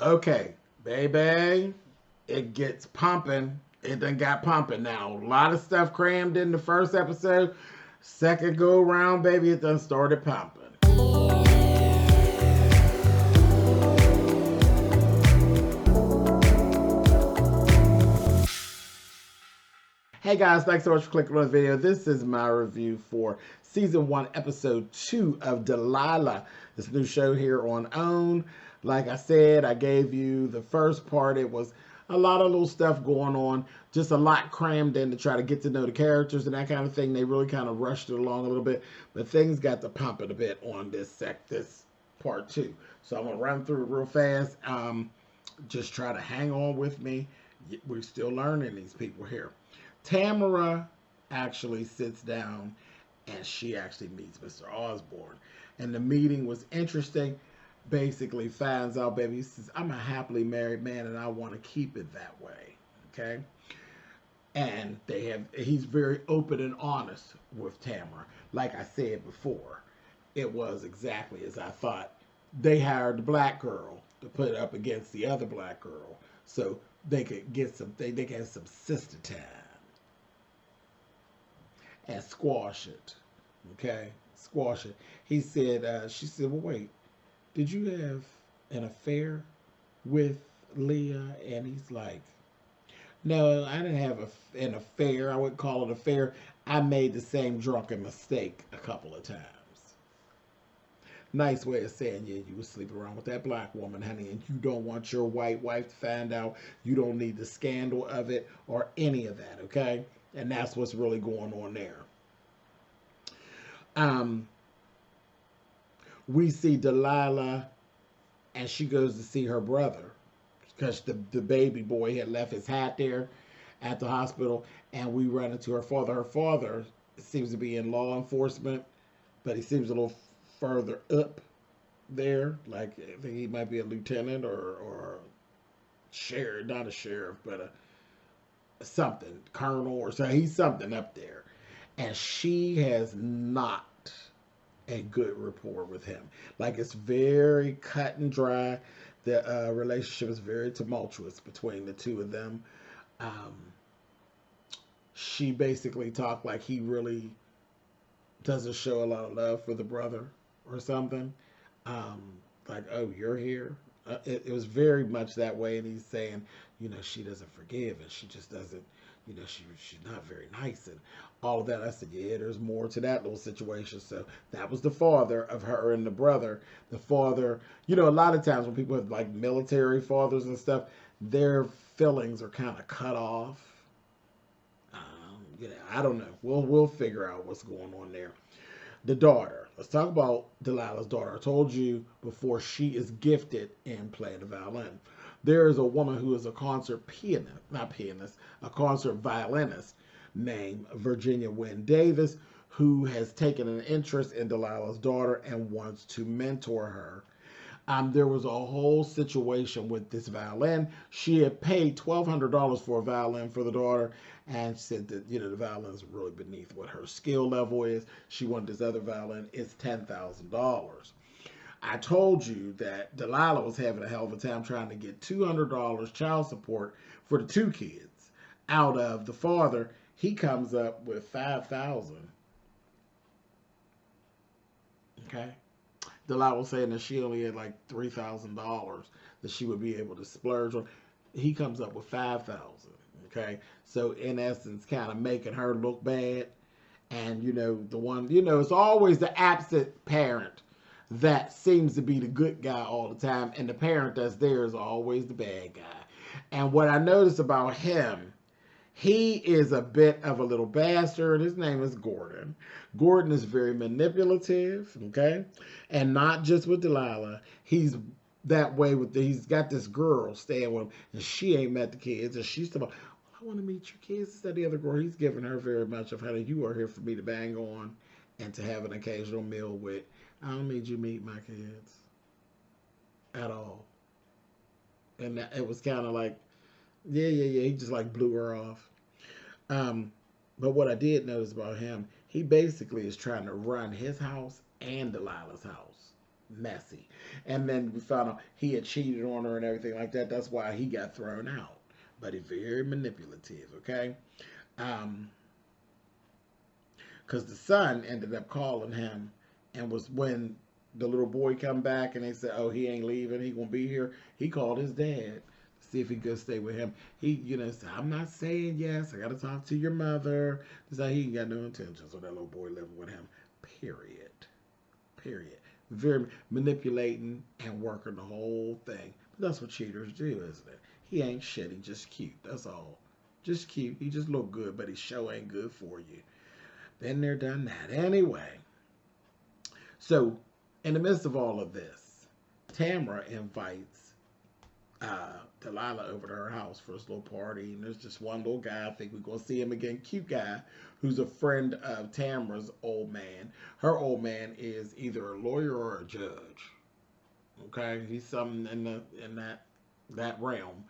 Okay, baby, it gets pumping. It done got pumping now. A lot of stuff crammed in the first episode. Second go around, baby, it done started pumping. Hey guys, thanks so much for clicking on the video. This is my review for season 1, episode 2 of Delilah, this new show here on OWN. Like I said, I gave you the first part. It was a lot of little stuff going on, just a lot crammed in to try to get to know the characters and that kind of thing. They really kind of rushed it along a little bit, but things got to pumping a bit on this part 2. So I'm gonna run through it real fast. Just try to hang on with me. We're still learning these people here. Tamara actually sits down and she actually meets Mr. Osborne. And the meeting was interesting. Basically finds out, baby, he says, I'm a happily married man and I want to keep it that way. Okay? And he's very open and honest with Tamara. Like I said before, it was exactly as I thought. They hired the black girl to put up against the other black girl so they could get they could have some sister time and squash it. Okay? Squash it. He said, she said, well, wait, did you have an affair with Leah? And he's like, no, I didn't have an affair. I wouldn't call it an affair. I made the same drunken mistake a couple of times. Nice way of saying, yeah, you was sleeping around with that black woman, honey, and you don't want your white wife to find out. You don't need the scandal of it or any of that, okay? And that's what's really going on there. Um, we see Delilah, and she goes to see her brother because the baby boy had left his hat there at the hospital, and we run into her father. Her father seems to be in law enforcement, but he seems a little further up there. Like, I think he might be a lieutenant or sheriff, not a sheriff, but a something, colonel or so. He's something up there. And she has not a good rapport with him. Like, it's very cut and dry. The relationship is very tumultuous between the two of them. Um, she basically talked like he really doesn't show a lot of love for the brother or something. Um, like, oh, you're here. It was very much that way, and he's saying, she doesn't forgive, and she just doesn't, she's not very nice, and all of that. I said, yeah, there's more to that little situation. So that was the father of her and the brother. The father, a lot of times when people have like military fathers and stuff, their feelings are kind of cut off. I don't know. We'll figure out what's going on there. The daughter. Let's talk about Delilah's daughter. I told you before, she is gifted in playing the violin. There is a woman who is a concert pianist, not pianist, a concert violinist named Virginia Wynne Davis, who has taken an interest in Delilah's daughter and wants to mentor her. There was a whole situation with this violin. She had paid $1,200 for a violin for the daughter, and said that the violin is really beneath what her skill level is. She wanted this other violin. It's $10,000. I told you that Delilah was having a hell of a time trying to get $200 child support for the two kids out of the father. He comes up with $5,000. Okay. Delilah was saying that she only had like $3,000 that she would be able to splurge on. He comes up with 5,000. Okay, so in essence, kind of making her look bad, and the one, it's always the absent parent that seems to be the good guy all the time, and the parent that's there is always the bad guy. And what I noticed about him, he is a bit of a little bastard. His name is Gordon. Gordon is very manipulative, okay? And not just with Delilah. He's that way he's got this girl staying with him, and she ain't met the kids, and she's about, I want to meet your kids. Instead, the other girl, he's giving her very much of how you are here for me to bang on and to have an occasional meal with. I don't need you meet my kids at all. And it was kind of like, yeah. He just like blew her off. Um, but what I did notice about him, he basically is trying to run his house and Delilah's house. Messy. And then we found out he had cheated on her and everything like that. That's why he got thrown out. But he's very manipulative, okay? Um, because the son ended up calling him, and was when the little boy come back and they said, oh, he ain't leaving, he gonna be here. He called his dad to see if he could stay with him. He, said, I'm not saying yes, I gotta talk to your mother. So he ain't got no intentions of that little boy living with him. Period. Very manipulating and working the whole thing. But that's what cheaters do, isn't it? He ain't shit, he just cute, that's all. Just cute. He just look good, but he sure ain't good for you. Been there, done that. Anyway, so in the midst of all of this, Tamara invites Delilah over to her house for this little party. And there's just one little guy. I think we're going to see him again. Cute guy who's a friend of Tamara's old man. Her old man is either a lawyer or a judge. Okay, he's something in that realm.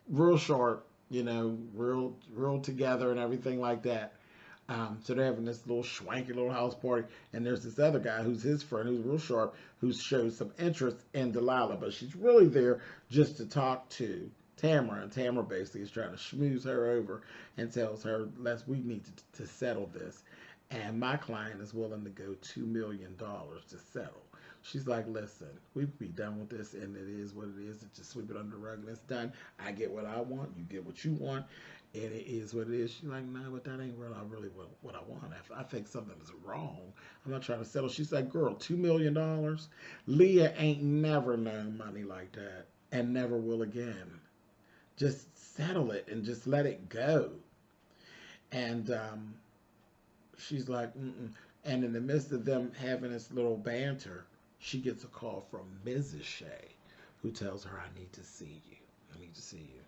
Real sharp, real together and everything like that. So they're having this little swanky little house party, and there's this other guy who's his friend, who's real sharp, who shows some interest in Delilah, but she's really there just to talk to Tamara, and Tamara basically is trying to schmooze her over and tells her, we need to settle this, and my client is willing to go $2 million to settle. She's like, listen, we'd be done with this, and it is what it is. It's just sweep it under the rug, and it's done. I get what I want. You get what you want, and it is what it is. She's like, no, but that ain't really what I want. I think something is wrong. I'm not trying to settle. She's like, girl, $2 million? Leah ain't never known money like that, and never will again. Just settle it and just let it go. And she's like, mm-mm. And in the midst of them having this little banter, she gets a call from Mrs. Chez, who tells her, I need to see you. I need to see you.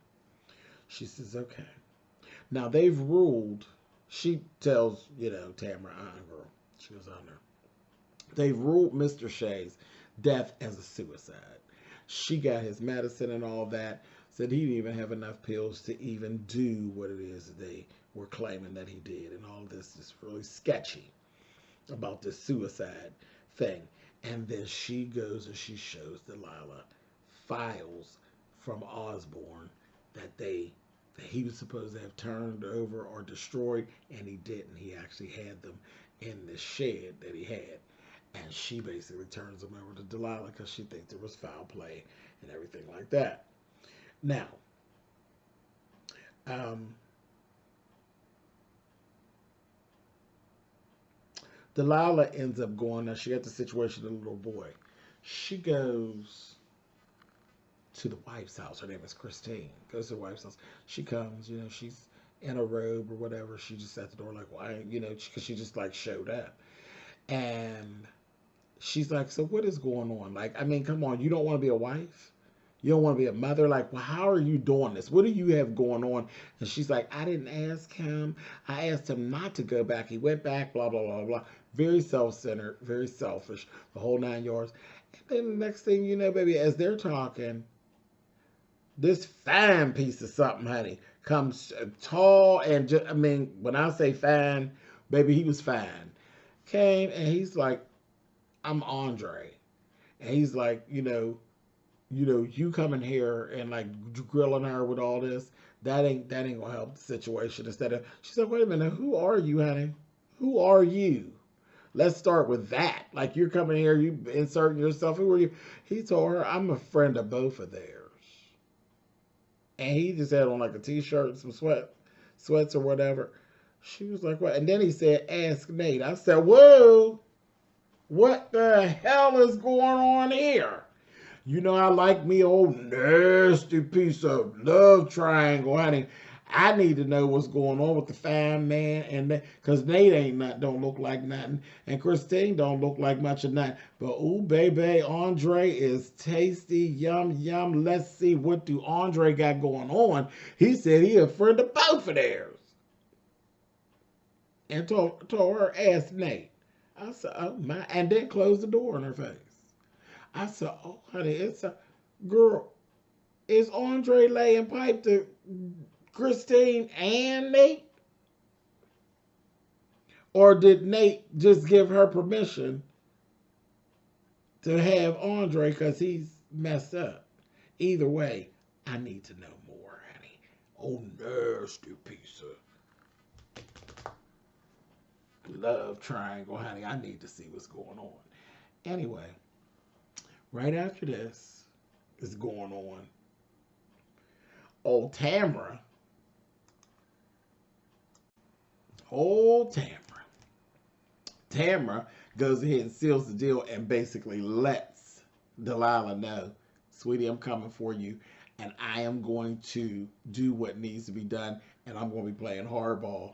She says, okay. Now, they've ruled, she tells, Tamara, girl. She was on her. They've ruled Mr. Chez's death as a suicide. She got his medicine and all that. Said he didn't even have enough pills to even do what it is that they were claiming that he did. And all this is really sketchy about this suicide thing. And then she goes and she shows Delilah files from Osborne that he was supposed to have turned over or destroyed, and he didn't. He actually had them in the shed that he had. And she basically turns them over to Delilah because she thinks there was foul play and everything like that. Now, Delilah ends up going, now she got the situation with the little boy. She goes to the wife's house. Her name is Christine. Goes to the wife's house. She comes, she's in a robe or whatever. She just at the door like, why, because she just like showed up. And she's like, so what is going on? Like, I mean, come on, you don't want to be a wife? You don't want to be a mother? Like, well, how are you doing this? What do you have going on? And she's like, I didn't ask him. I asked him not to go back. He went back, blah, blah, blah, blah. Very self-centered, very selfish, the whole 9 yards. And then the next thing you know, baby, as they're talking, this fine piece of something, honey, comes tall and just, I mean, when I say fine, baby, he was fine. Came and he's like, I'm Andre. And he's like, you coming here and like grilling her with all this, that ain't gonna help the situation. Instead of, she said, wait a minute, who are you, honey? Who are you? Let's start with that. Like, you're coming here, you inserting yourself. Who are you? He told her, I'm a friend of both of theirs. And he just had on like a t-shirt and some sweats or whatever. She was like, what? And then he said, ask Nate. I said, whoa, what the hell is going on here? I like me old nasty piece of love triangle, honey. I need to know what's going on with the fine man, and because Nate don't look like nothing, and Christine don't look like much of nothing. But ooh, baby, Andre is tasty, yum, yum. Let's see, what do Andre got going on? He said he a friend of both of theirs. And told her, ask Nate. I said, oh my, and then closed the door in her face. I said, oh, honey, it's a girl. Is Andre laying pipe to Christine and Nate? Or did Nate just give her permission to have Andre because he's messed up. Either way, I need to know more, honey. Oh, nasty piece of love triangle, honey. I need to see what's going on. Anyway, right after this is going on. Old Tamara. Old Tamara. Tamara goes ahead and seals the deal and basically lets Delilah know, sweetie, I'm coming for you, and I am going to do what needs to be done, and I'm going to be playing hardball.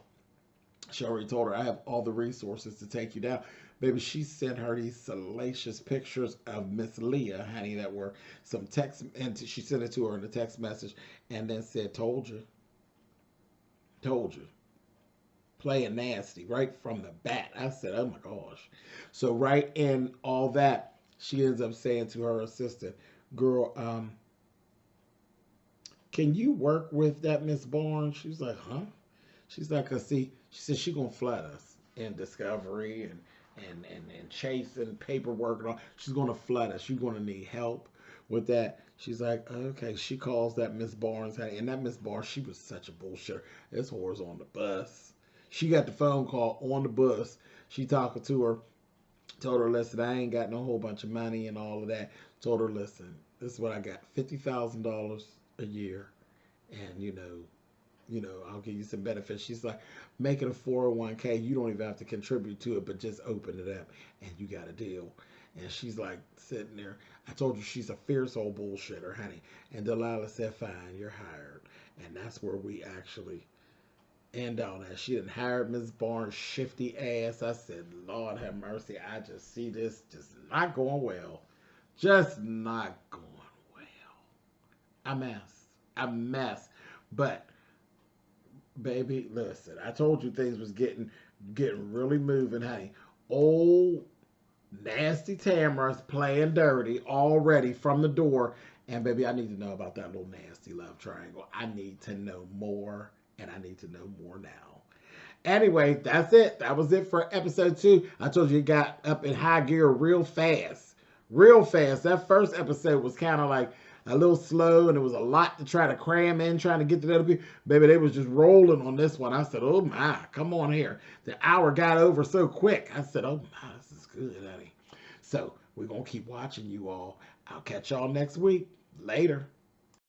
She already told her I have all the resources to take you down. Baby, she sent her these salacious pictures of Miss Leah, honey, that were some text, and she sent it to her in a text message, and then said, told you. Told you. Playing nasty right from the bat. I said, oh my gosh. So right in all that, she ends up saying to her assistant, girl, can you work with that Miss Barnes? She's like, huh? She's like, see, she said she gonna flood us in discovery and Chez and paperwork and all. She's gonna flood us. You're gonna need help with that. She's like, okay. She calls that Miss Barnes, and that Miss Barnes, she was such a bullshitter. This whore's on the bus. She got the phone call on the bus. She talking to her, told her, listen, I ain't got no whole bunch of money and all of that. Told her, listen, this is what I got, $50,000 a year, and you know, I'll give you some benefits. She's like, make it a 401k. You don't even have to contribute to it, but just open it up, and you got a deal. And she's like sitting there. I told you she's a fierce old bullshitter, honey. And Delilah said, fine, you're hired. And that's where we actually end all that. She done hired Miss Barnes' shifty ass. I said, Lord have mercy. I just see this just not going well. Just not going well. A mess. A mess. But, baby, listen. I told you things was getting really moving, honey. Old nasty Tamara's playing dirty already from the door. And, baby, I need to know about that little nasty love triangle. I need to know more. And I need to know more now. Anyway, that's it. That was it for episode 2. I told you it got up in high gear real fast. Real fast. That first episode was kind of like a little slow, and it was a lot to try to cram in, trying to get to the other people. Baby, they was just rolling on this one. I said, oh my, come on here. The hour got over so quick. I said, oh my, this is good, honey. So we're going to keep watching you all. I'll catch y'all next week. Later.